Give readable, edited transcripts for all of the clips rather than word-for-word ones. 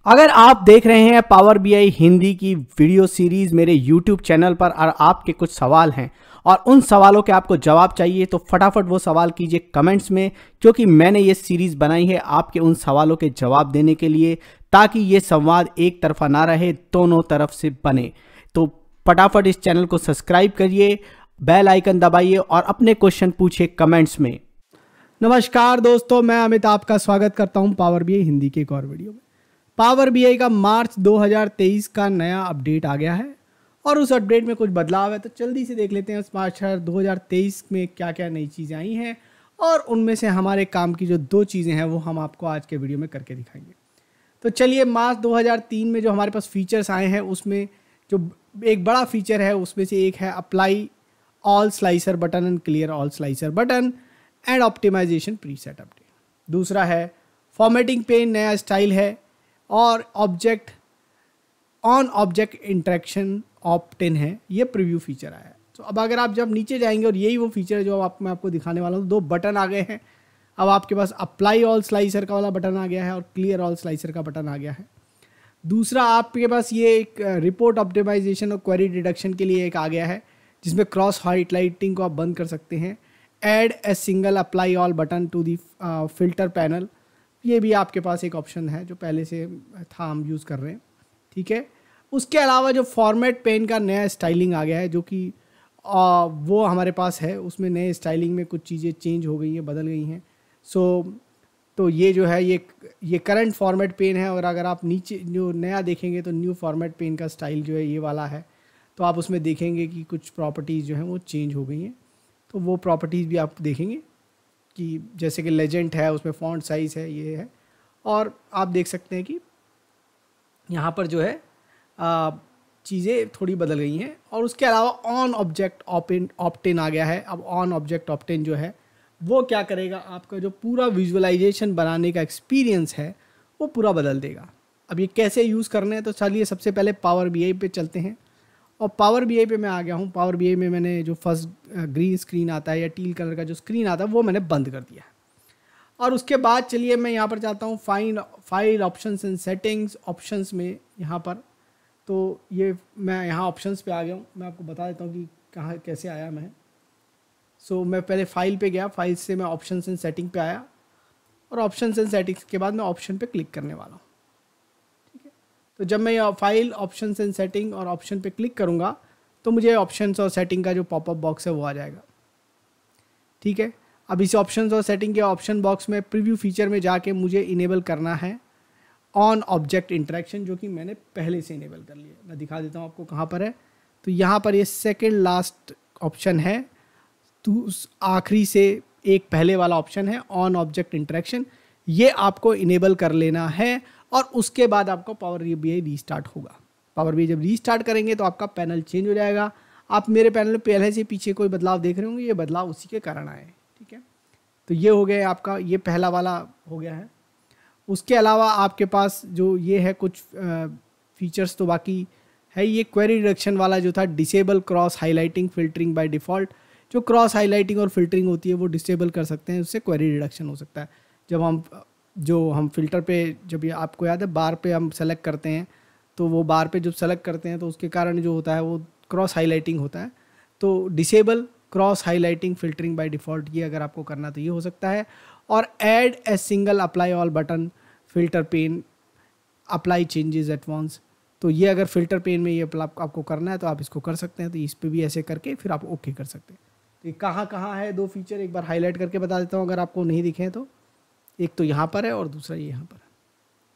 अगर आप देख रहे हैं पावर बीआई हिंदी की वीडियो सीरीज मेरे यूट्यूब चैनल पर और आपके कुछ सवाल हैं और उन सवालों के आपको जवाब चाहिए तो फटाफट वो सवाल कीजिए कमेंट्स में, क्योंकि मैंने ये सीरीज बनाई है आपके उन सवालों के जवाब देने के लिए, ताकि ये संवाद एक तरफा ना रहे, दोनों तरफ से बने। तो फटाफट इस चैनल को सब्सक्राइब करिए, बेल आइकन दबाइए और अपने क्वेश्चन पूछिए कमेंट्स में। नमस्कार दोस्तों, मैं अमित आपका स्वागत करता हूं पावर बीआई हिंदी के एक और वीडियो में। पावर बीआई का मार्च 2023 का नया अपडेट आ गया है और उस अपडेट में कुछ बदलाव है, तो जल्दी से देख लेते हैं उस मार्च 2023 में क्या क्या नई चीज़ें आई हैं और उनमें से हमारे काम की जो दो चीज़ें हैं वो हम आपको आज के वीडियो में करके दिखाएंगे। तो चलिए, मार्च 2003 में जो हमारे पास फीचर्स आए हैं उसमें जो एक बड़ा फीचर है उसमें से एक है apply all slicer button and clear all slicer button and optimization preset update. दूसरा है फॉर्मेटिंग पेन, नया स्टाइल है और object on object interaction opt-in है, ये प्रीव्यू फीचर आया है। तो अब अगर आप जब नीचे जाएंगे और यही वो फीचर है जो मैं आपको दिखाने वाला हूँ, दो बटन आ गए हैं। अब आपके पास अप्लाई ऑल स्लाइसर का वाला बटन आ गया है और क्लियर ऑल स्लाइसर का बटन आ गया है। दूसरा आपके पास ये एक रिपोर्ट ऑप्टिमाइजेशन और क्वेरी डिडक्शन के लिए एक आ गया है, जिसमें क्रॉस हाइलाइटिंग को आप बंद कर सकते हैं। Add a single apply all button to the filter panel, ये भी आपके पास एक ऑप्शन है जो पहले से था, हम यूज़ कर रहे हैं, ठीक है। उसके अलावा जो फॉर्मेट पेन का नया स्टाइलिंग आ गया है, जो कि वो हमारे पास है, उसमें नए स्टाइलिंग में कुछ चीज़ें चेंज हो गई हैं, बदल गई हैं। तो ये जो है ये करंट फॉर्मेट पेन है, और अगर आप नीचे जो नया देखेंगे तो न्यू फॉर्मेट पेन का स्टाइल जो है ये वाला है। तो आप उसमें देखेंगे कि कुछ प्रॉपर्टीज़ जो हैं वो चेंज हो गई हैं, तो वो प्रॉपर्टीज़ भी आप देखेंगे कि जैसे कि लेजेंड है, उसमें फ़ॉन्ट साइज़ है, ये है। और आप देख सकते हैं कि यहाँ पर जो है चीज़ें थोड़ी बदल गई हैं। और उसके अलावा ऑन ऑब्जेक्ट ऑप्ट-इन आ गया है। अब ऑन ऑब्जेक्ट ऑप्ट-इन जो है वो क्या करेगा, आपका जो पूरा विजुअलाइजेशन बनाने का एक्सपीरियंस है वो पूरा बदल देगा। अब ये कैसे यूज़ करना है, तो चलिए सबसे पहले पावर बीआई पे चलते हैं। और पावर बीआई पे मैं आ गया हूँ। पावर बीआई में मैंने जो फर्स्ट ग्रीन स्क्रीन आता है या टील कलर का जो स्क्रीन आता है वो मैंने बंद कर दिया है। और उसके बाद चलिए मैं यहाँ पर जाता हूँ file options and settings options में। यहाँ पर तो ये मैं यहाँ ऑप्शंस पे आ गया हूँ। मैं आपको बता देता हूँ कि कहाँ कैसे आया मैं। मैं पहले फाइल पे गया, फाइल से मैं ऑप्शंस एंड सेटिंग पे आया और ऑप्शंस एंड सेटिंग्स के बाद मैं ऑप्शन पे क्लिक करने वाला हूँ, ठीक है। तो जब मैं फाइल ऑप्शंस एंड सेटिंग और ऑप्शन पे क्लिक करूँगा तो मुझे ऑप्शंस और सेटिंग का जो पॉपअप बॉक्स है वो आ जाएगा, ठीक है। अब इस ऑप्शंस और सेटिंग के ऑप्शन बॉक्स में प्रीव्यू फीचर में जाके मुझे इनेबल करना है ऑन ऑब्जेक्ट इंटरेक्शन, जो कि मैंने पहले से इनेबल कर लिया। मैं दिखा देता हूँ आपको कहाँ पर है। तो यहाँ पर ये सेकेंड लास्ट ऑप्शन है, तो आखिरी से एक पहले वाला ऑप्शन है ऑन ऑब्जेक्ट इंटरेक्शन, ये आपको इनेबल कर लेना है। और उसके बाद आपका पावर बीआई रीस्टार्ट होगा। पावर बीआई जब रीस्टार्ट करेंगे तो आपका पैनल चेंज हो जाएगा। आप मेरे पैनल में पहले से पीछे कोई बदलाव देख रहे होंगे, ये बदलाव उसी के कारण आए, ठीक है। तो ये हो गया आपका, ये पहला वाला हो गया है। उसके अलावा आपके पास जो ये है कुछ फीचर्स तो बाकी है। ये क्वेरी डिडक्शन वाला जो था, disable cross highlighting filtering by default, जो क्रॉस हाईलाइटिंग और फिल्टरिंग होती है वो डिसेबल कर सकते हैं, उससे क्वेरी डिडक्शन हो सकता है। जब हम फिल्टर पे, जब ये आपको याद है बार पे हम सेलेक्ट करते हैं, तो वो बार पे जब सेलेक्ट करते हैं तो उसके कारण जो होता है वो क्रॉस हाईलाइटिंग होता है। तो disable cross highlighting filtering by default, ये अगर आपको करना तो ये हो सकता है। और add a single apply all button filter pane apply changes at once, तो ये अगर फिल्टर पेन में ये आपको करना है तो आप इसको कर सकते हैं। तो इस पर भी ऐसे करके फिर आप ओके कर सकते हैं। तो ये कहाँ है दो फीचर, एक बार हाईलाइट करके बता देता हूँ अगर आपको नहीं दिखे तो। एक तो यहाँ पर है और दूसरा ये यहाँ पर है,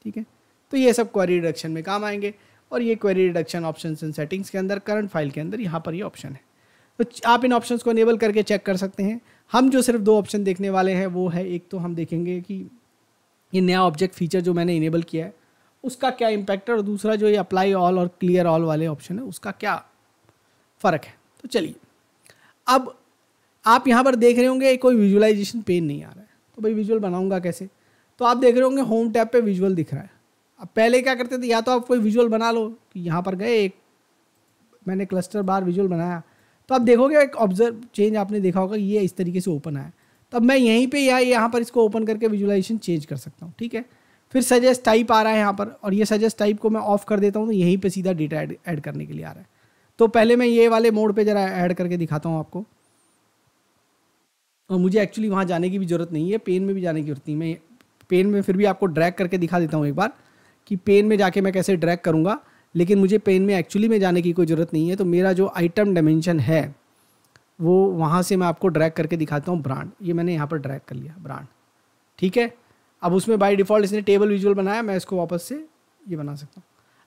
ठीक है। तो ये सब क्वेरी रिडक्शन में काम आएंगे। और ये query reduction options and settings के अंदर करंट फाइल के अंदर यहाँ पर ये ऑप्शन है। तो आप इन ऑप्शंस को इनेबल करके चेक कर सकते हैं। हम जो सिर्फ दो ऑप्शन देखने वाले हैं वो है, एक तो हम देखेंगे कि ये नया ऑब्जेक्ट फीचर जो मैंने इनेबल किया है उसका क्या इम्पैक्ट है, और दूसरा जो ये अप्लाई ऑल और क्लियर ऑल वाले ऑप्शन है उसका क्या फ़र्क है। तो चलिए, अब आप यहाँ पर देख रहे होंगे कोई विजुअलाइजेशन पेन नहीं आ रहा है, तो भाई विजुअल बनाऊंगा कैसे। तो आप देख रहे होंगे होम टैब पे विजुअल दिख रहा है। अब पहले क्या करते थे, या तो आप कोई विजुअल बना लो कि यहाँ पर गए, एक मैंने क्लस्टर बार विजुअल बनाया, तो आप देखोगे एक ऑब्जर्व चेंज आपने देखा होगा, ये इस तरीके से ओपन आया। तब मैं यहीं पे या यहाँ पर इसको ओपन करके विजुअलाइजेशन चेंज कर सकता हूँ, ठीक है। फिर सजेस्ट टाइप आ रहा है यहाँ पर, और ये सजेस्ट टाइप को मैं ऑफ कर देता हूँ तो यहीं पे सीधा डेटा ऐड करने के लिए आ रहा है। तो पहले मैं ये वाले मोड पे ज़रा ऐड करके दिखाता हूँ आपको। और मुझे एक्चुअली वहाँ जाने की भी ज़रूरत नहीं है, पेन में भी जाने की ज़रूरत नहीं। मैं पेन में फिर भी आपको ड्रैग करके दिखा देता हूँ एक बार कि पेन में जाके मैं कैसे ड्रैग करूँगा, लेकिन मुझे पेन में एक्चुअली में जाने की कोई ज़रूरत नहीं है। तो मेरा जो आइटम डायमेंशन है वो वहाँ से मैं आपको ड्रैग करके दिखाता हूँ। ब्रांड, ये मैंने यहाँ पर ड्रैग कर लिया ब्रांड, ठीक है। अब उसमें बाय डिफ़ॉल्ट इसने टेबल विजुअल बनाया, मैं इसको वापस से ये बना सकता हूँ।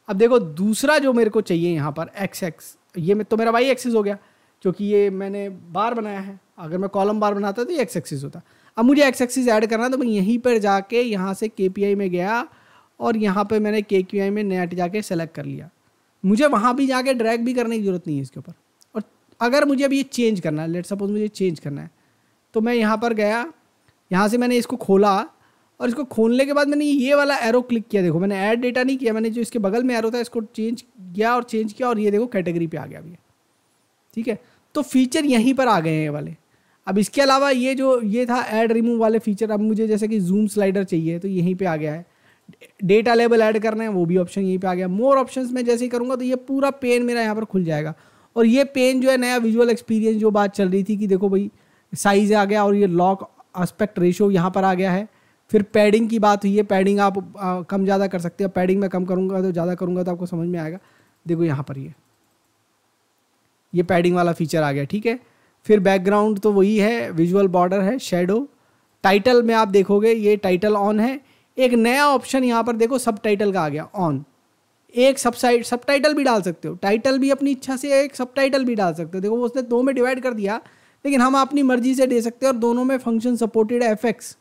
अब देखो दूसरा जो मेरे को चाहिए यहाँ पर एक्स, ये तो मेरा वाई एक्सिस हो गया क्योंकि ये मैंने बार बनाया है। अगर मैं कॉलम बार बनाता तो ये एक्स एक्सिस होता। अब मुझे एक्स एक्सिस ऐड करना है तो मैं यहीं पर जाके यहाँ से KPI में गया और यहाँ पे मैंने KPI में नेट जाके सेलेक्ट कर लिया। मुझे वहाँ भी जाके ड्रैग भी करने की ज़रूरत नहीं है इसके ऊपर। और अगर मुझे अब ये चेंज करना है, लेट सपोज मुझे चेंज करना है, तो मैं यहाँ पर गया, यहाँ से मैंने इसको खोला और इसको खोलने के बाद मैंने ये वाला एरो क्लिक किया। देखो मैंने ऐड डेटा नहीं किया, मैंने जो इसके बगल में एरो था इसको चेंज किया और चेंज किया और ये देखो कैटेगरी पे आ गया अभी, ठीक है। तो फीचर यहीं पर आ गए हैं ये वाले। अब इसके अलावा ये था ऐड रिमूव वाले फीचर। अब मुझे जैसे कि जूम स्लाइडर चाहिए तो यहीं पे आ गया है। डेटा लेबल ऐड करना है वो भी ऑप्शन यहीं पे आ गया। मोर ऑप्शंस में जैसे ही करूँगा तो ये पूरा पेन मेरा यहाँ पर खुल जाएगा। और ये पेन जो है नया विजुअल एक्सपीरियंस जो बात चल रही थी कि देखो भाई साइज आ गया और ये लॉक एस्पेक्ट रेशियो यहाँ पर आ गया है। फिर पैडिंग की बात हुई है, पैडिंग आप कम ज़्यादा कर सकते हैं। पैडिंग में कम करूँगा तो ज़्यादा करूँगा तो आपको समझ में आएगा। देखो यहाँ पर ये पैडिंग वाला फीचर आ गया, ठीक है। फिर बैकग्राउंड तो वही है, विजुअल बॉर्डर है, शेडो। टाइटल में आप देखोगे ये टाइटल ऑन है। एक नया ऑप्शन यहाँ पर देखो सब टाइटल का आ गया ऑन। एक सब टाइटल भी डाल सकते हो, टाइटल भी अपनी इच्छा से एक सब टाइटल भी डाल सकते हो। देखो उसने दो में डिवाइड कर दिया, लेकिन हम अपनी मर्जी से दे सकते हैं। और दोनों में फंक्शन सपोर्टेड है, एफएक्स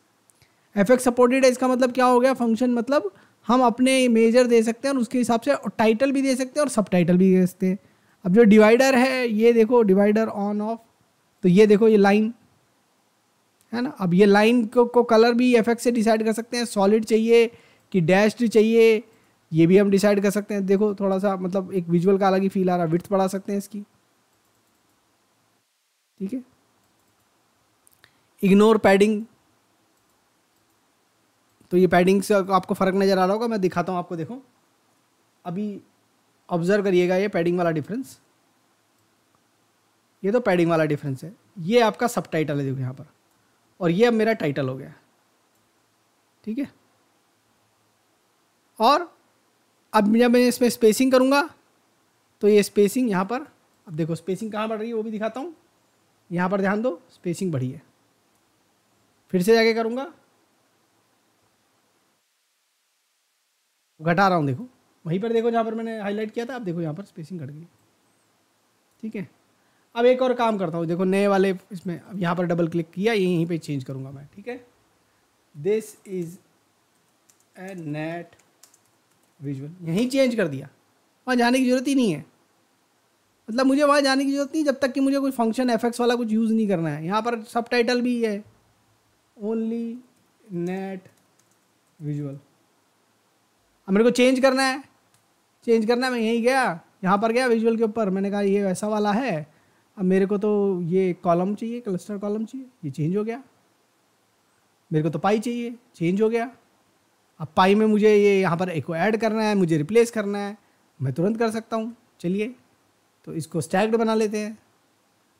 सपोर्टेड है। इसका मतलब क्या हो गया, फंक्शन मतलब हम अपने मेजर दे सकते हैं और उसके हिसाब से टाइटल भी दे सकते हैं और सब टाइटल भी दे सकते हैं। अब जो डिवाइडर है ये देखो डिवाइडर ऑन ऑफ, तो ये देखो ये लाइन है ना। अब ये लाइन को कलर भी एफएक्स से डिसाइड कर सकते हैं, सॉलिड चाहिए कि डैश्ड चाहिए ये भी हम डिसाइड कर सकते हैं। देखो थोड़ा सा मतलब एक विजुअल का अलग ही फील आ रहा है। विड्थ बढ़ा सकते हैं इसकी, ठीक है। इग्नोर पैडिंग, तो ये पैडिंग से आपको फ़र्क नज़र आ रहा होगा, मैं दिखाता हूँ आपको। देखो अभी ऑब्जर्व करिएगा ये पैडिंग वाला डिफरेंस, ये तो पैडिंग वाला डिफरेंस है। ये आपका सब टाइटल है देखो यहाँ पर, और ये अब मेरा टाइटल हो गया, ठीक है। और अब जब मैं इसमें स्पेसिंग करूँगा तो ये स्पेसिंग यहाँ पर, अब देखो स्पेसिंग कहाँ बढ़ रही है वो भी दिखाता हूँ। यहाँ पर ध्यान दो, स्पेसिंग बढ़ी है। फिर से जाके करूँगा, घटा रहा हूँ, देखो वहीं पर देखो जहाँ पर मैंने हाईलाइट किया था, अब देखो यहाँ पर स्पेसिंग घट गई, ठीक है। अब एक और काम करता हूँ, देखो नए वाले इसमें अब यहाँ पर डबल क्लिक किया, यहीं पे चेंज करूँगा मैं, ठीक है। This is a net visual, यहीं चेंज कर दिया, वहाँ जाने की ज़रूरत ही नहीं है। मतलब मुझे वहाँ जाने की ज़रूरत नहीं जब तक कि मुझे कोई फंक्शन एफएक्स वाला कुछ यूज़ नहीं करना है। यहाँ पर सब टाइटल भी है, ओनली नेट विजुअल। अब मेरे को चेंज करना है, मैं यहीं गया, यहाँ पर गया विजुअल के ऊपर, मैंने कहा ये वैसा वाला है। अब मेरे को तो ये कॉलम चाहिए, क्लस्टर कॉलम चाहिए, ये चेंज हो गया। मेरे को तो पाई चाहिए, चेंज हो गया। अब पाई में मुझे ये यहाँ पर एक को ऐड करना है, मुझे रिप्लेस करना है, मैं तुरंत कर सकता हूँ। चलिए तो इसको स्टैग्ड बना लेते हैं।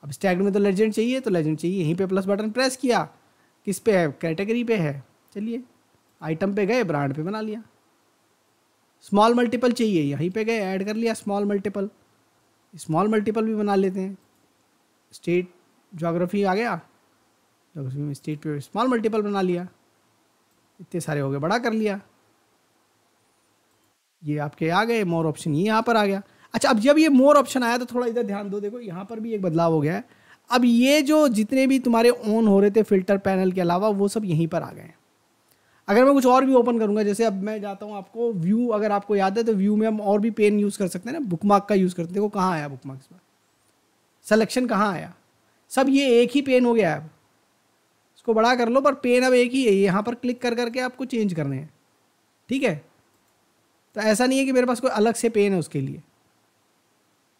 अब स्टैग्ड में तो लेजेंड चाहिए, तो लेजेंड चाहिए, यहीं पे प्लस बटन प्रेस किया, किस पे है, कैटेगरी पे है। चलिए आइटम पे गए, ब्रांड पे बना लिया। स्मॉल मल्टीपल चाहिए, यहीं पे गए ऐड कर लिया स्मॉल मल्टीपल भी बना लेते हैं। स्टेट ज्योग्राफी आ गया, ज्योग्राफी में स्टेट पे स्मॉल मल्टीपल बना लिया। इतने सारे हो गए, बड़ा कर लिया। ये आपके आ गए मोर ऑप्शन, ये यहाँ पर आ गया। अच्छा अब जब ये मोर ऑप्शन आया तो थोड़ा इधर ध्यान दो, देखो यहाँ पर भी एक बदलाव हो गया है। अब ये जो जितने भी तुम्हारे ऑन हो रहे थे फिल्टर पैनल के अलावा, वो सब यहीं पर आ गए हैं। अगर मैं कुछ और भी ओपन करूँगा, जैसे अब मैं जाता हूँ, आपको व्यू अगर आपको याद है तो व्यू में हम और भी पेन यूज़ कर सकते हैं ना, बुकमार्क का यूज़ करते हैं। देखो कहाँ आया बुकमार्क, इसमें सिलेक्शन कहाँ आया, सब ये एक ही पेन हो गया है। अब इसको बड़ा कर लो, पर पेन अब एक ही है, यहाँ पर क्लिक कर करके आपको चेंज करने हैं, ठीक है। तो ऐसा नहीं है कि मेरे पास कोई अलग से पेन है उसके लिए।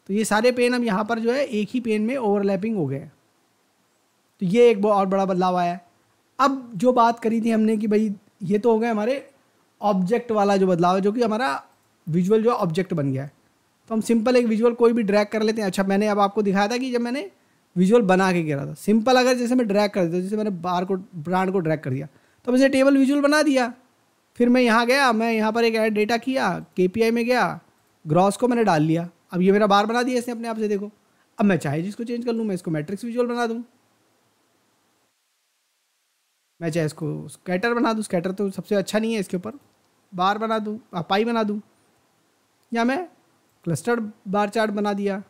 तो ये सारे पेन अब यहाँ पर जो है एक ही पेन में ओवरलैपिंग हो गए। तो ये एक और बड़ा बदलाव आया है। अब जो बात करी थी हमने कि भाई ये तो हो गए हमारे ऑब्जेक्ट वाला जो बदलाव है, जो कि हमारा विजुअल जो ऑब्जेक्ट बन गया है। तो हम सिंपल एक विजुअल कोई भी ड्रैग कर लेते हैं। अच्छा, मैंने अब आपको दिखाया था कि जब मैंने विजुअल बना के गिरा था, सिंपल अगर जैसे मैं ड्रैग कर देता हूँ, जैसे मैंने ब्रांड को ड्रैग कर दिया तो मुझे टेबल विजुअल बना दिया। फिर मैं यहाँ गया, मैं यहाँ पर एक ऐड डेटा किया, KPI में गया, ग्रॉस को मैंने डाल लिया। अब ये मेरा बार बना दिया इसने अपने आप से। देखो, अब मैं चाहे जिसको चेंज कर लूँ, मैं इसको मैट्रिक्स विजुअल बना दूँ, मैं चाहे इसको स्कैटर बना दूँ, स्कैटर तो सबसे अच्छा नहीं है, इसके ऊपर बार बना दूँ, पाई बना दूँ, या मैं क्लस्टर्ड बार चार्ट बना दिया,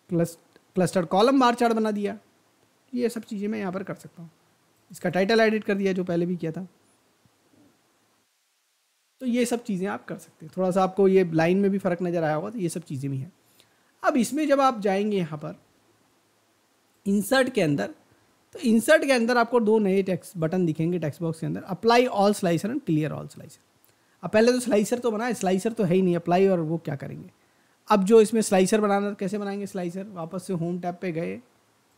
क्लस्टर्ड कॉलम बार चार्ट बना दिया। ये सब चीज़ें मैं यहाँ पर कर सकता हूँ। इसका टाइटल एडिट कर दिया जो पहले भी किया था। तो ये सब चीज़ें आप कर सकते हैं। थोड़ा सा आपको ये लाइन में भी फ़र्क नज़र आया होगा, तो ये सब चीज़ें भी हैं। अब इसमें जब आप जाएंगे यहाँ पर इंसर्ट के अंदर, तो इंसर्ट के अंदर आपको दो नए टेक्स्ट बटन दिखेंगे टेक्स्ट बॉक्स के अंदर, apply all slicer and clear all slicer. अब पहले तो स्लाइसर तो बना है, स्लाइसर तो है ही नहीं, अप्लाई और वो क्या करेंगे। अब जो इसमें स्लाइसर बनाना, कैसे बनाएंगे स्लाइसर, वापस से होम टैब पे गए,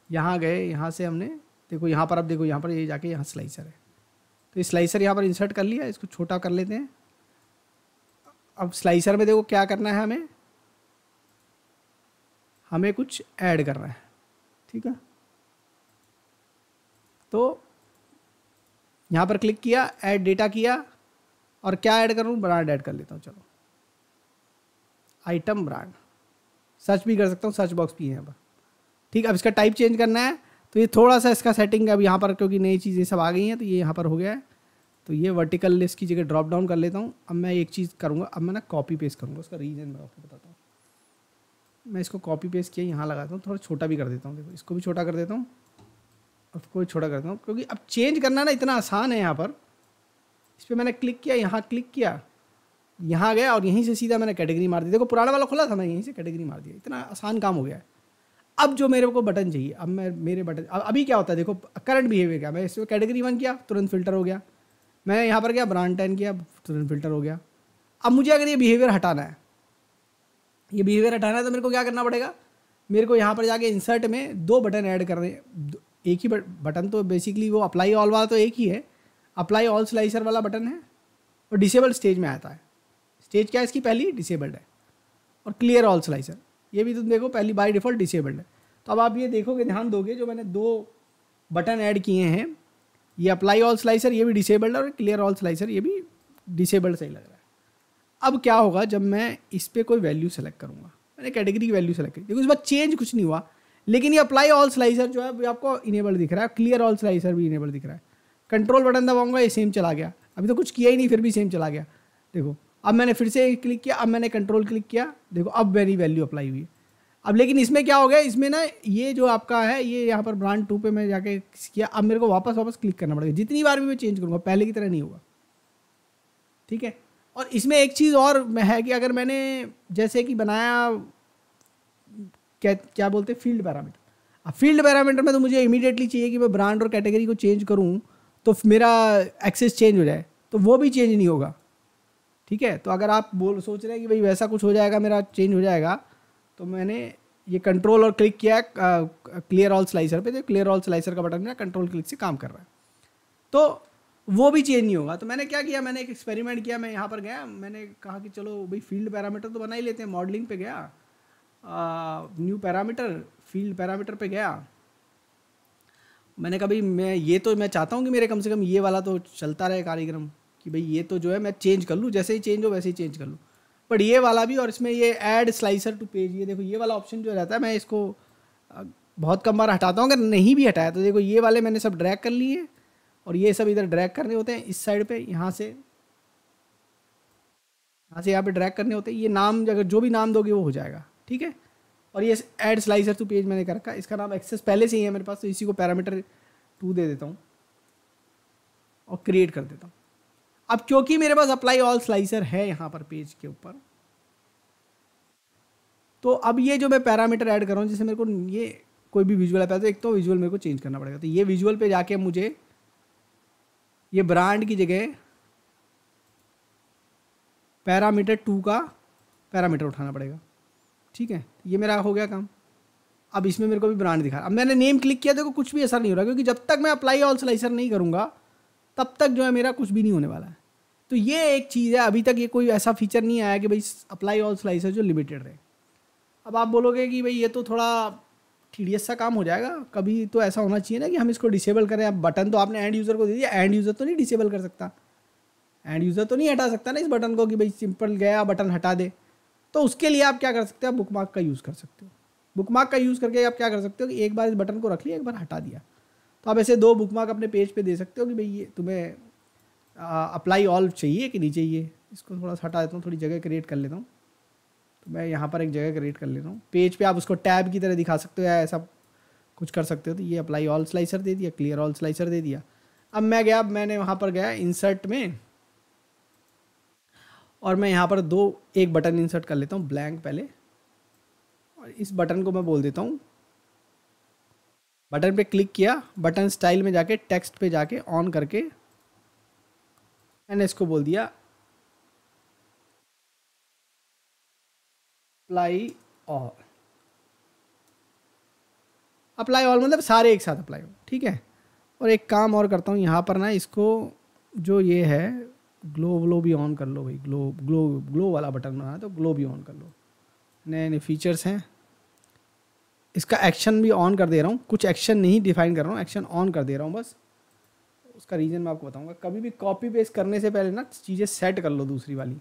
यहाँ गए, यहाँ से हमने देखो यहाँ पर, अब देखो यहाँ पर ये जाके यहाँ स्लाइसर है, तो ये स्लाइसर यहाँ पर इंसर्ट कर लिया। इसको छोटा कर लेते हैं। अब स्लाइसर में देखो क्या करना है, हमें कुछ ऐड करना है, ठीक है। तो यहाँ पर क्लिक किया, ऐड डेटा किया, और क्या ऐड करूँ, ब्रांड ऐड कर लेता हूँ। चलो, आइटम ब्रांड, सर्च भी कर सकता हूँ, सर्च बॉक्स भी है यहाँ पर, ठीक। अब इसका टाइप चेंज करना है, तो ये थोड़ा सा इसका सेटिंग अब यहाँ पर, क्योंकि नई चीज़ें सब आ गई हैं, तो ये यहाँ पर हो गया है। तो ये वर्टिकल लिस्ट की जगह ड्रॉप डाउन कर लेता हूँ। अब मैं एक चीज़ करूँगा, अब मैं ना कॉपी पेस्ट करूँगा, उसका रीज़न मैं आपको बताता हूँ। मैं इसको कॉपी पेस्ट किया, यहाँ लगाता हूँ, थोड़ा छोटा भी कर देता हूँ। देखो, इसको भी छोटा कर देता हूँ, और कोई छोटा करता हूँ, क्योंकि अब चेंज करना ना इतना आसान है। यहाँ पर इस पर मैंने क्लिक किया, यहाँ क्लिक किया, यहाँ गया, और यहीं से सीधा मैंने कैटेगरी मार दी। देखो, पुराना वाला खुला था, मैं यहीं से कैटेगरी मार दिया। इतना आसान काम हो गया है। अब जो मेरे को बटन चाहिए, अब मैं मेरे बटन, अभी क्या होता है देखो, करंट बिहेवियर क्या, मैं इसमें कैटेगरी 1 किया, तुरंत फिल्टर हो गया। मैं यहाँ पर गया, ब्रांड 10 किया, तुरंत फिल्टर हो गया। अब मुझे अगर ये बिहेवियर हटाना है, तो मेरे को क्या करना पड़ेगा, मेरे को यहाँ पर जाके इंसर्ट में दो बटन ऐड करने। एक ही बटन तो बेसिकली वो अप्लाई ऑल वाला तो एक ही है, अप्लाई ऑल स्लाइसर वाला बटन है, और डिसेबल्ड स्टेज में आता है। स्टेज क्या है इसकी, पहली डिसेबल्ड है, और क्लियर ऑल स्लाइसर ये भी तुम देखो पहली बाय डिफ़ॉल्ट डिसेबल्ड है। तो अब आप ये देखोगे, ध्यान दोगे, जो मैंने दो बटन ऐड किए हैं, ये अप्लाई ऑल स्लाइसर ये भी डिसेबल्ड है, और क्लियर ऑल स्लाइसर ये भी डिसेबल्ड सही लग रहा है। अब क्या होगा, जब मैं इस पर कोई वैल्यू सेलेक्ट करूँगा, मैंने कैटेगरी की वैल्यू सेलेक्ट की, देखो इस बार चेंज कुछ नहीं हुआ, लेकिन ये अप्लाई ऑल स्लाइसर जो है वो आपको इनेबल दिख रहा है, क्लियर ऑल स्लाइसर भी इनेबल दिख रहा है। कंट्रोल बटन दबाऊंगा, ये सेम चला गया। अभी तो कुछ किया ही नहीं, फिर भी सेम चला गया। देखो, अब मैंने फिर से क्लिक किया, अब मैंने कंट्रोल क्लिक किया, देखो अब मेरी वैल्यू अप्लाई हुई है। अब लेकिन इसमें क्या हो गया, इसमें ना ये जो आपका है, ये यहाँ पर ब्रांड 2 पे मैं जाके किया, अब मेरे को वापस क्लिक करना पड़ेगा। जितनी बार भी मैं चेंज करूँगा, पहले की तरह नहीं होगा, ठीक है। और इसमें एक चीज़ और है कि अगर मैंने जैसे कि बनाया, क्या बोलते हैं, फील्ड पैरामीटर। अब फील्ड पैरामीटर में तो मुझे इमीडिएटली चाहिए कि मैं ब्रांड और कैटेगरी को चेंज करूँ तो मेरा एक्सेस चेंज हो जाए, तो वो भी चेंज नहीं होगा, ठीक है। तो अगर आप सोच रहे हैं कि भाई वैसा कुछ हो जाएगा, मेरा चेंज हो जाएगा, तो मैंने ये कंट्रोल और क्लिक किया क्लियर ऑल स्लाइसर पे, तो क्लियर ऑल स्लाइसर का बटन मेरा कंट्रोल क्लिक से काम कर रहा है, तो वो भी चेंज नहीं होगा। तो मैंने क्या किया, मैंने एक एक्सपेरिमेंट किया। मैं यहाँ पर गया, मैंने कहा कि चलो भाई फील्ड पैरामीटर तो बना ही लेते हैं। मॉडलिंग पे गया, न्यू पैरामीटर, फील्ड पैरामीटर पे गया। मैंने कहा भाई मैं चाहता हूँ कि मेरे कम से कम ये वाला तो चलता रहे कार्यक्रम, कि भाई ये तो जो है मैं चेंज कर लूँ, जैसे ही चेंज हो वैसे ही चेंज कर लूँ। बट ये वाला भी, और इसमें ये ऐड स्लाइसर टू पेज, ये देखो ये वाला ऑप्शन जो रहता है, मैं इसको बहुत कम बार हटाता हूँ। अगर नहीं भी हटाया तो देखो ये वाले मैंने सब ड्रैग कर लिए, और ये सब इधर ड्रैग करने होते हैं इस साइड पे, यहाँ से यहाँ पे ड्रैग करने होते हैं। ये नाम अगर जो भी नाम दोगे वो हो जाएगा, ठीक है। और ये ऐड स्लाइसर टू पेज मैंने कर रखा है, इसका नाम एक्सेस पहले से ही है मेरे पास, तो इसी को पैरामीटर 2 दे देता हूँ और क्रिएट कर देता हूँ। अब क्योंकि मेरे पास अप्लाई ऑल स्लाइसर है यहाँ पर पेज के ऊपर, तो अब ये जो मैं पैरामीटर ऐड कर रहा हूँ, जैसे मेरे को ये कोई भी विजुअल है, तो एक तो विजुअल मेरे को चेंज करना पड़ेगा। तो ये विजुअल पे जाके मुझे ये ब्रांड की जगह पैरामीटर 2 का पैरामीटर उठाना पड़ेगा, ठीक है। ये मेरा हो गया काम। अब इसमें मेरे को भी ब्रांड दिखा। अब मैंने नेम क्लिक किया, देखो कुछ भी असर नहीं हो रहा, क्योंकि जब तक मैं अप्लाई ऑल स्लाइसर नहीं करूँगा तब तक जो है मेरा कुछ भी नहीं होने वाला है। तो ये एक चीज़ है, अभी तक ये कोई ऐसा फीचर नहीं आया कि भाई अप्लाई ऑल स्लाइसर जो लिमिटेड रहे। अब आप बोलोगे कि भाई ये तो थोड़ा टीडियस सा काम हो जाएगा, कभी तो ऐसा होना चाहिए ना कि हम इसको डिसेबल करें। अब बटन तो आपने एंड यूज़र को दे दिया, एंड यूज़र तो नहीं डिसेबल कर सकता, एंड यूज़र तो नहीं हटा सकता ना इस बटन को कि भाई सिंपल गया बटन हटा दे। तो उसके लिए आप क्या कर सकते हो, आप बुकमार्क का यूज़ कर सकते हो। बुकमार्क का यूज़ करके आप क्या कर सकते हो कि एक बार इस बटन को रख लिया, एक बार हटा दिया। तो आप ऐसे 2 बुकमार्क अपने पेज पे दे सकते हो कि भाई ये तुम्हें अप्लाई ऑल चाहिए कि नहीं चाहिए। इसको थोड़ा सा हटा देता हूँ, थोड़ी जगह क्रिएट कर लेता हूँ। तो मैं यहाँ पर एक जगह क्रिएट कर लेता हूँ। पेज पे आप उसको टैब की तरह दिखा सकते हो या ऐसा कुछ कर सकते हो। तो ये अप्लाई ऑल स्लाइसर दे दिया, क्लियर ऑल स्लाइसर दे दिया। अब मैं गया, मैंने वहाँ पर गया इंसर्ट में, और मैं यहाँ पर एक बटन इंसर्ट कर लेता हूँ ब्लैंक पहले, और इस बटन को मैं बोल देता हूँ, बटन पे क्लिक किया, बटन स्टाइल में जाके टेक्स्ट पे जाके ऑन करके मैंने इसको बोल दिया अप्लाई ऑल। अप्लाई ऑल मतलब सारे एक साथ अप्लाई हो, ठीक है। और एक काम और करता हूँ यहाँ पर ना, इसको जो ये है ग्लो भी ऑन कर लो भाई, ग्लो वाला बटन बना है तो ग्लो भी ऑन कर लो। नए नए फीचर्स हैं, इसका एक्शन भी ऑन कर दे रहा हूँ, कुछ एक्शन नहीं डिफाइन कर रहा हूँ, एक्शन ऑन कर दे रहा हूँ बस। उसका रीज़न मैं आपको बताऊँगा। कभी भी कॉपी पेस्ट करने से पहले ना चीज़ें सेट कर लो दूसरी वाली।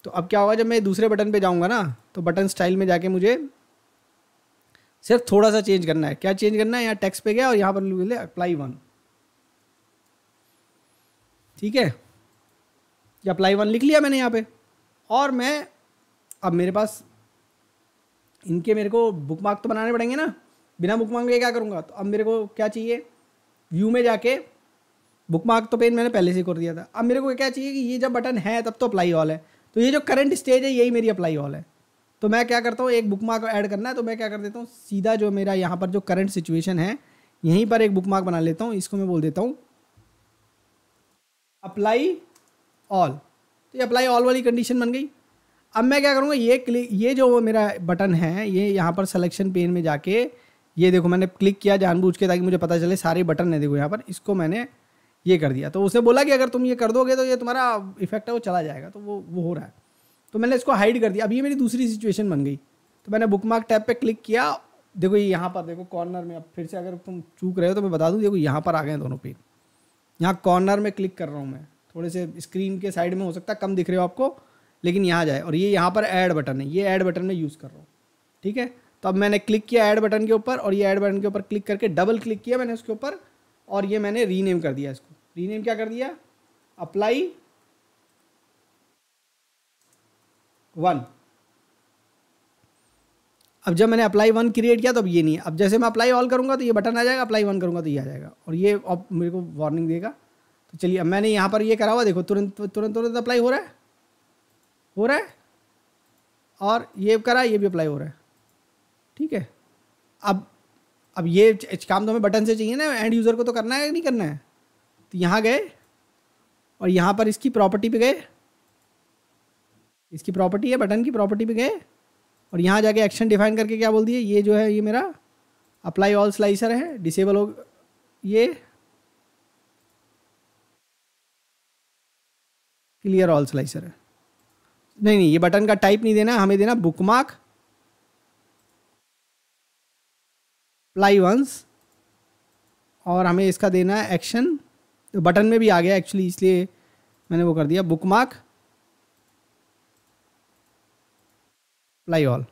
तो अब क्या होगा, जब मैं दूसरे बटन पे जाऊँगा ना, तो बटन स्टाइल में जाके मुझे सिर्फ थोड़ा सा चेंज करना है। क्या चेंज करना है, यहाँ टेक्स्ट पे गया और यहाँ पर ले अप्लाई 1, ठीक है। ये अप्लाई 1 लिख लिया मैंने यहाँ पे। और मैं अब मेरे पास इनके मेरे को बुकमार्क तो बनाने पड़ेंगे ना, बिना बुकमार्क के क्या करूँगा। तो अब मेरे को क्या चाहिए, व्यू में जाके बुकमार्क तो पेन मैंने पहले से कर दिया था। अब मेरे को क्या चाहिए कि ये जब बटन है तब तो अप्लाई ऑल है, तो ये जो करंट स्टेज है यही मेरी अप्लाई ऑल है। तो मैं क्या करता हूँ, एक बुकमार्क ऐड करना है तो मैं क्या कर देता हूँ, सीधा जो मेरा यहाँ पर जो करंट सिचुएशन है यहीं पर एक बुकमार्क बना लेता हूँ। इसको मैं बोल देता हूँ अप्लाई ऑल। तो ये अप्लाई ऑल वाली कंडीशन बन गई। अब मैं क्या करूँगा, ये जो मेरा बटन है ये यहाँ पर सिलेक्शन पेन में जाके, ये देखो मैंने क्लिक किया जानबूझ के ताकि मुझे पता चले सारे बटन है, देखो यहाँ पर, इसको मैंने ये कर दिया। तो उसने बोला कि अगर तुम ये कर दोगे तो ये तुम्हारा इफेक्ट है वो चला जाएगा, तो वो हो रहा है। तो मैंने इसको हाइड कर दिया। अब ये मेरी दूसरी सिचुएशन बन गई। तो मैंने बुकमार्क टैब पे क्लिक किया, देखो ये यहाँ पर देखो कॉर्नर में, अब फिर से अगर तुम चूक रहे हो तो मैं बता दूँ, देखो यहाँ पर आ गए दोनों पेन। यहाँ कॉर्नर में क्लिक कर रहा हूँ मैं, थोड़े से स्क्रीन के साइड में हो सकता है कम दिख रहे हो आपको, लेकिन यहाँ जाए। और ये यहाँ पर ऐड बटन है, ये ऐड बटन में यूज़ कर रहा हूँ, ठीक है। तो अब मैंने क्लिक किया ऐड बटन के ऊपर, और ये ऐड बटन के ऊपर क्लिक करके डबल क्लिक किया मैंने उसके ऊपर, और ये मैंने रीनेम कर दिया। इसको रीनेम क्या कर दिया, अप्लाई 1। अब जब मैंने अप्लाई 1 क्रिएट किया तो अब ये नहीं है। अब जैसे मैं अप्लाई ऑल करूँगा तो ये बटन आ जाएगा, अप्लाई 1 करूँगा तो ये आ जाएगा, और ये अब मेरे को वार्निंग देगा। तो चलिए अब मैंने यहाँ पर ये करा हुआ, देखो तुरंत तुरंत तुरंत अप्लाई हो रहा है, हो रहा है। और ये करा, ये भी अप्लाई हो रहा है, ठीक है। अब ये काम तो हमें बटन से चाहिए ना, एंड यूज़र को तो करना है, नहीं करना है। तो यहाँ गए और यहाँ पर इसकी प्रॉपर्टी पे गए, इसकी प्रॉपर्टी है बटन की प्रॉपर्टी पे गए, और यहाँ जाके एक्शन डिफाइन करके क्या बोल दिए, ये जो है ये मेरा अप्लाई ऑल स्लाइसर है, डिसेबल हो, ये क्लियर ऑल स्लाइसर है। नहीं, ये बटन का टाइप नहीं देना, हमें देना बुकमार्क अप्लाई वंस, और हमें इसका देना है एक्शन। तो बटन में भी आ गया एक्चुअली, इसलिए मैंने वो कर दिया बुकमार्क अप्लाई ऑल।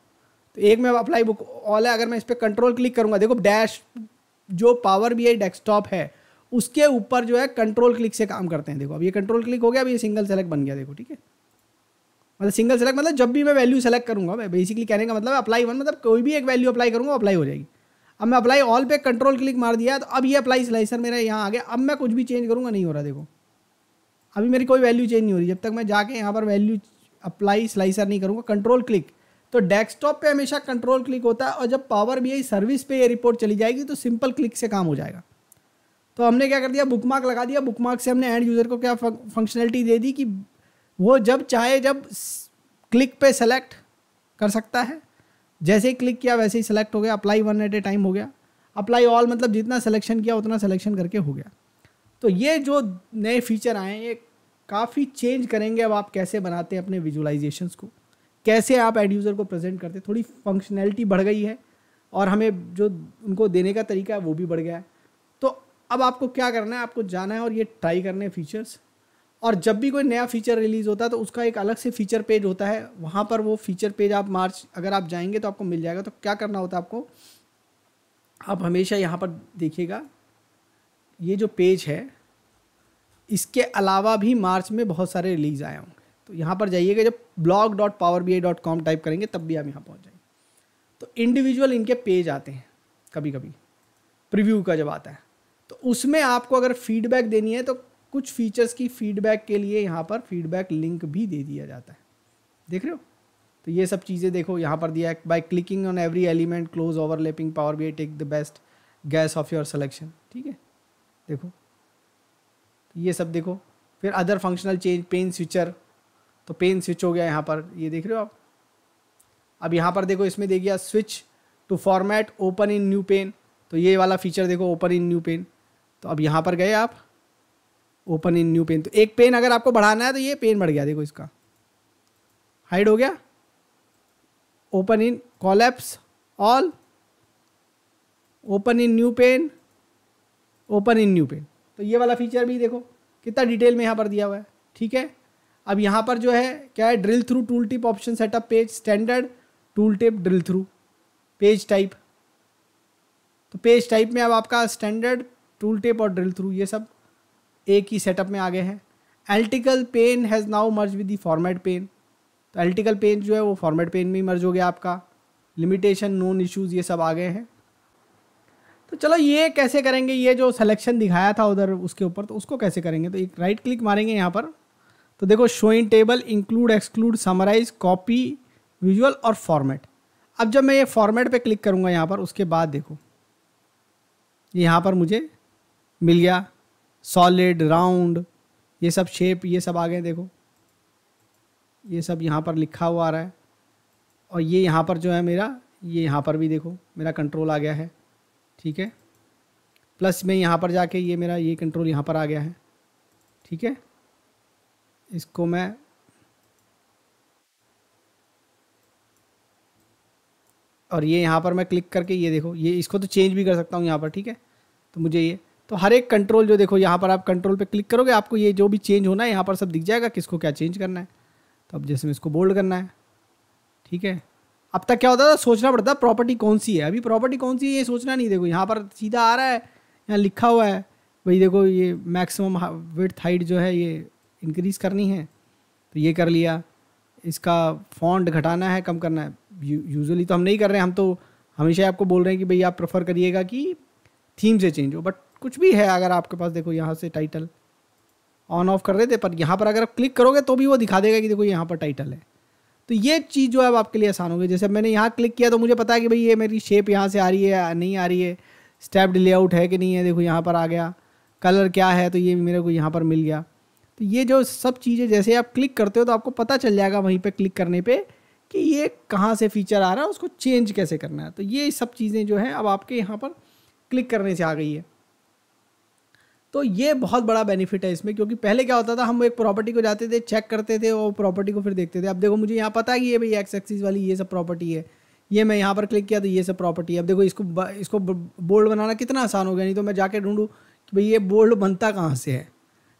तो एक में अप्लाई बुक ऑल है। अगर मैं इस पर कंट्रोल क्लिक करूंगा, देखो डैश जो पावर बीआई डेस्कटॉप है उसके ऊपर जो है कंट्रोल क्लिक से काम करते हैं। देखो अब ये कंट्रोल क्लिक हो गया, अब ये सिंगल सेलेक्ट बन गया, देखो, ठीक है। मतलब सिंगल सेलेक्ट मतलब जब भी मैं वैल्यू सेलेक्ट करूंगा, मैं बेसिकली कहने का मतलब अप्लाई 1 मतलब कोई भी एक वैल्यू अप्लाई करूंगा अप्लाई हो जाएगी। अब मैं अप्लाई ऑल पे कंट्रोल क्लिक मार दिया तो अब ये अप्लाई स्लाइसर मेरा यहाँ आ गया। अब मैं कुछ भी चेंज करूँगा नहीं हो रहा, देखो अभी मेरी कोई वैल्यू चेंज नहीं हो रही जब तक मैं जाके यहाँ पर वैल्यू अप्लाई स्लाइसर नहीं करूँगा। कंट्रोल क्लिक तो डेस्कटॉप पे हमेशा कंट्रोल क्लिक होता है, और जब पावर बीआई सर्विस पे ये रिपोर्ट चली जाएगी तो सिंपल क्लिक से काम हो जाएगा। तो हमने क्या कर दिया, बुकमार्क लगा दिया। बुकमार्क से हमने एंड यूज़र को क्या फंक्शनलिटी दे दी कि वो जब चाहे जब क्लिक पे सेलेक्ट कर सकता है। जैसे ही क्लिक किया वैसे ही सेलेक्ट हो गया, अप्लाई 1 एट ए टाइम हो गया। अप्लाई ऑल मतलब जितना सिलेक्शन किया उतना सिलेक्शन करके हो गया। तो ये जो नए फीचर आए हैं ये काफ़ी चेंज करेंगे अब आप कैसे बनाते हैं अपने विजुअलाइजेशंस को, कैसे आप एड यूज़र को प्रेजेंट करते हैं। थोड़ी फंक्शनैलिटी बढ़ गई है और हमें जो उनको देने का तरीका है वो भी बढ़ गया है। तो अब आपको क्या करना है, आपको जाना है और ये ट्राई करने हैं फीचर्स। और जब भी कोई नया फीचर रिलीज़ होता है तो उसका एक अलग से फीचर पेज होता है, वहाँ पर वो फीचर पेज आप मार्च अगर आप जाएंगे तो आपको मिल जाएगा। तो क्या करना होता है आपको, आप हमेशा यहाँ पर देखिएगा ये जो पेज है इसके अलावा भी मार्च में बहुत सारे रिलीज़ आए होंगे। तो यहाँ पर जाइएगा, जब blog.powerbi.com टाइप करेंगे तब भी आप यहाँ पहुँच जाएंगे। तो इंडिविजुअल इनके पेज आते हैं कभी कभी प्रीव्यू का जब आता है, तो उसमें आपको अगर फीडबैक देनी है तो कुछ फीचर्स की फीडबैक के लिए यहाँ पर फीडबैक लिंक भी दे दिया जाता है। देख रहे हो, तो ये सब चीज़ें देखो यहाँ पर दिया है, by clicking on every element close overlapping power BI take the best guess of your selection. ठीक है, देखो ये सब देखो। फिर other functional change, pane switcher, तो पेन स्विच हो गया यहाँ पर, ये देख रहे हो आप। अब यहाँ पर देखो इसमें दे गया switch to format open in new pane, तो ये वाला फीचर देखो ओपन इन न्यू पेन। तो अब यहाँ पर गए आप ओपन इन न्यू पेन, तो एक पेन अगर आपको बढ़ाना है तो ये पेन बढ़ गया, देखो इसका हाइड हो गया। Open in collapse all, open in new pane, open in new pane, तो ये वाला फीचर भी देखो कितना डिटेल में यहाँ पर दिया हुआ है। ठीक है, अब यहाँ पर जो है क्या है, drill through tool tip option setup page standard tool tip drill through page type. तो पेज टाइप में अब आपका स्टैंडर्ड, टूल टिप और ड्रिल थ्रू ये सब एक ही सेटअप में आ गए हैं। Analytical pane has now merge with the format pane, तो एल्टिकल पेन जो है वो फॉर्मेट पेन में ही मर्ज हो गया आपका। लिमिटेशन, नोन इश्यूज़ ये सब आ गए हैं। तो चलो ये कैसे करेंगे, ये जो सिलेक्शन दिखाया था उधर उसके ऊपर, तो उसको कैसे करेंगे, तो एक राइट क्लिक मारेंगे यहाँ पर, तो देखो show in table, include, exclude, summarize, copy, visual और फॉर्मेट। अब जब मैं ये फॉर्मेट पे क्लिक करूँगा यहाँ पर, उसके बाद देखो यहाँ पर मुझे मिल गया सॉलिड, राउंड, ये सब शेप ये सब आ गए। देखो ये सब यहाँ पर लिखा हुआ आ रहा है। और ये यहाँ पर जो है मेरा, ये यहाँ पर भी देखो मेरा कंट्रोल आ गया है। ठीक है, प्लस में यहाँ पर जाके ये मेरा ये कंट्रोल यहाँ पर आ गया है। ठीक है, इसको मैं और ये यहाँ पर मैं क्लिक करके ये देखो, ये इसको तो चेंज भी कर सकता हूँ यहाँ पर। ठीक है, तो मुझे ये, तो हर एक कंट्रोल जो देखो यहाँ पर आप कंट्रोल पे क्लिक करोगे आपको ये जो भी चेंज होना है यहाँ पर सब दिख जाएगा, किसको क्या चेंज करना है। तो अब जैसे मैं इसको बोल्ड करना है। ठीक है, अब तक क्या होता था, सोचना पड़ता प्रॉपर्टी कौन सी है, अभी प्रॉपर्टी कौन सी है ये सोचना नहीं। देखो यहाँ पर सीधा आ रहा है, यहाँ लिखा हुआ है भाई, देखो ये मैक्सिमम विड्थ हाइट जो है ये इंक्रीज़ करनी है, तो ये कर लिया। इसका फॉन्ट घटाना है, कम करना है। यूजुअली तो हम नहीं कर रहे हैं, हम तो हमेशा आपको बोल रहे हैं कि भाई आप प्रेफर करिएगा कि थीम से चेंज हो, बट कुछ भी है अगर आपके पास, देखो यहाँ से टाइटल ऑन ऑफ कर देते, पर यहाँ पर अगर आप क्लिक करोगे तो भी वो दिखा देगा कि देखो यहाँ पर टाइटल है। तो ये चीज़ जो है अब आपके लिए आसान होगी। जैसे मैंने यहाँ क्लिक किया तो मुझे पता है कि भाई ये मेरी शेप यहाँ से आ रही है नहीं आ रही है, स्टेप्ड लेआउट है कि नहीं है, देखो यहाँ पर आ गया, कलर क्या है तो ये मेरे को यहाँ पर मिल गया। तो ये जो सब चीज़ें जैसे आप क्लिक करते हो तो आपको पता चल जाएगा वहीं पे क्लिक करने पे कि ये कहाँ से फीचर आ रहा है, उसको चेंज कैसे करना है। तो ये सब चीज़ें जो हैं अब आपके यहाँ पर क्लिक करने से आ गई है। तो ये बहुत बड़ा बेनिफिट है इसमें, क्योंकि पहले क्या होता था, हम एक प्रॉपर्टी को जाते थे, चेक करते थे और प्रॉपर्टी को फिर देखते थे। अब देखो मुझे यहाँ पता है कि ये भाई एक्स एक्सिस वाली ये सब प्रॉपर्टी है, ये मैं यहाँ पर क्लिक किया तो ये सब प्रॉपर्टी है। अब देखो इसको बोल्ड बनाना कितना आसान हो गया, नहीं तो मैं जाके ढूंढूँ कि भाई ये बोल्ड बनता कहाँ से है।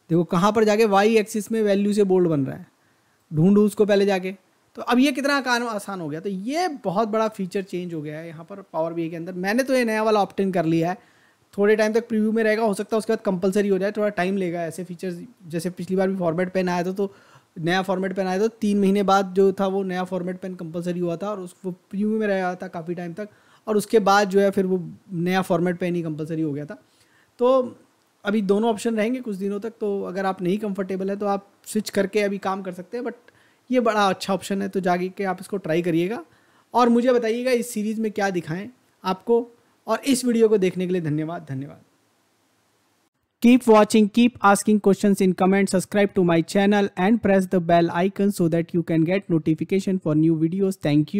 देखो कहाँ पर जाके वाई एक्सिस में वैल्यू से बोल्ड बन रहा है, ढूंढूँ उसको पहले जाके। तो अब ये कितना काम आसान हो गया। तो ये बहुत बड़ा फीचर चेंज हो गया है यहाँ पर पावर BI के अंदर। मैंने तो ये नया वाला ऑप्ट इन कर लिया है, थोड़े टाइम तक प्रीव्यू में रहेगा, हो सकता है उसके बाद कंपलसरी हो जाए, थोड़ा टाइम लेगा। ऐसे फीचर्स जैसे पिछली बार भी फॉर्मेट पेन आया था, तो नया फॉर्मेट पेन आया था 3 महीने बाद जो था वो नया फॉर्मेट पेन कंपलसरी हुआ था, और उसको प्रीव्यू में रहा था काफ़ी टाइम तक, और उसके बाद जो है फिर वो नया फॉर्मेट पेन ही कंपलसरी हो गया था। तो अभी दोनों ऑप्शन रहेंगे कुछ दिनों तक, तो अगर आप नहीं कंफर्टेबल है तो आप स्विच करके अभी काम कर सकते हैं। बट ये बड़ा अच्छा ऑप्शन है, तो जाके के आप इसको ट्राई करिएगा और मुझे बताइएगा इस सीरीज़ में क्या दिखाएं आपको। और इस वीडियो को देखने के लिए धन्यवाद। Keep watching, keep asking questions in comments, subscribe to my channel and press the bell icon so that you can get notification for new videos. Thank you.